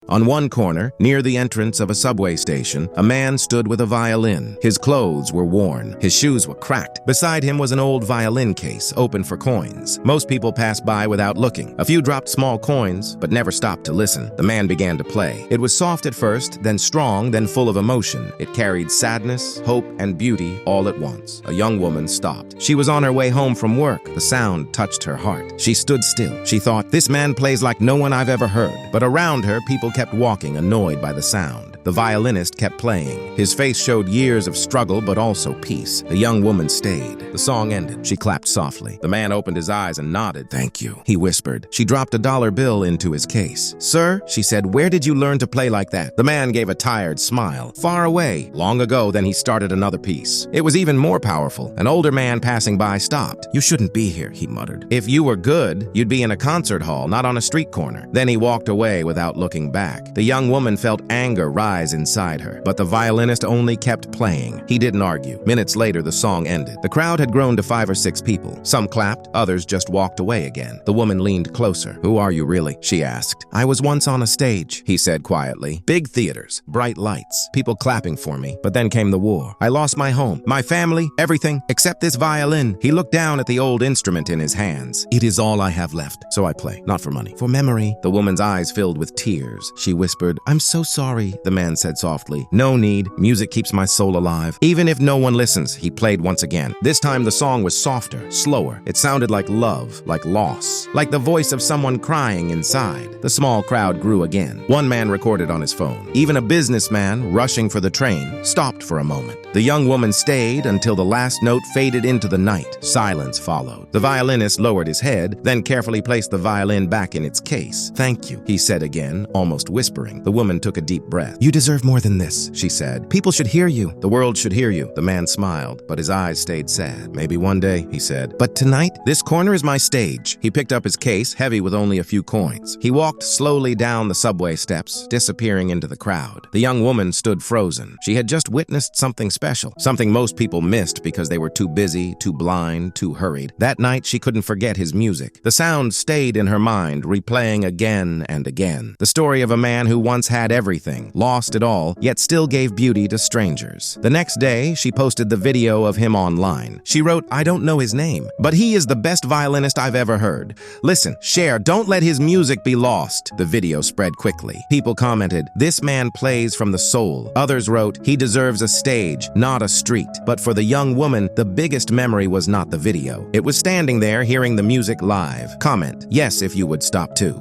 On one corner, near the entrance of a subway station, a man stood with a violin. His clothes were worn. His shoes were cracked. Beside him was an old violin case, open for coins. Most people passed by without looking. A few dropped small coins, but never stopped to listen. The man began to play. It was soft at first, then strong, then full of emotion. It carried sadness, hope, and beauty all at once. A young woman stopped. She was on her way home from work. The sound touched her heart. She stood still. She thought, "This man plays like no one I've ever heard." But around her, people kept walking, annoyed by the sound. The violinist kept playing. His face showed years of struggle, but also peace. The young woman stayed. The song ended. She clapped softly. The man opened his eyes and nodded. "Thank you," he whispered. She dropped a dollar bill into his case. "Sir," she said, "where did you learn to play like that?" The man gave a tired smile. "Far away. Long ago, then he started another piece. It was even more powerful. An older man passing by stopped. "You shouldn't be here," he muttered. "If you were good, you'd be in a concert hall, not on a street corner." Then he walked away without looking back. The young woman felt anger rise inside her, but the violinist only kept playing. He didn't argue. Minutes later, the song ended. The crowd had grown to 5 or 6 people. Some clapped, others just walked away again. The woman leaned closer. "Who are you really?" she asked. "I was once on a stage," he said quietly. "Big theaters, bright lights, people clapping for me. But then came the war. I lost my home, my family, everything, except this violin." He looked down at the old instrument in his hands. "It is all I have left, so I play, not for money, for memory." The woman's eyes filled with tears. She whispered, "I'm so sorry," the man said softly. "No need. Music keeps my soul alive. Even if no one listens." He played once again. This time the song was softer, slower. It sounded like love, like loss, like the voice of someone crying inside. The small crowd grew again. One man recorded on his phone. Even a businessman, rushing for the train, stopped for a moment. The young woman stayed until the last note faded into the night. Silence followed. The violinist lowered his head, then carefully placed the violin back in its case. "Thank you," he said again, almost whispering. The woman took a deep breath. "You deserve more than this," she said. "People should hear you. The world should hear you." The man smiled, but his eyes stayed sad. "Maybe one day," he said. "But tonight, this corner is my stage." He picked up his case, heavy with only a few coins. He walked slowly down the subway steps, disappearing into the crowd. The young woman stood frozen. She had just witnessed something special, something most people missed because they were too busy, too blind, too hurried. That night, she couldn't forget his music. The sound stayed in her mind, replaying again and again. The story of a man who once had everything, lost it all, yet still gave beauty to strangers. The next day, she posted the video of him online. She wrote, "I don't know his name, but he is the best violinist I've ever heard. Listen, share, don't let his music be lost." The video spread quickly. People commented, "This man plays from the soul." Others wrote, "He deserves a stage, not a street." But for the young woman, the biggest memory was not the video. It was standing there hearing the music live. Comment, yes, if you would stop too.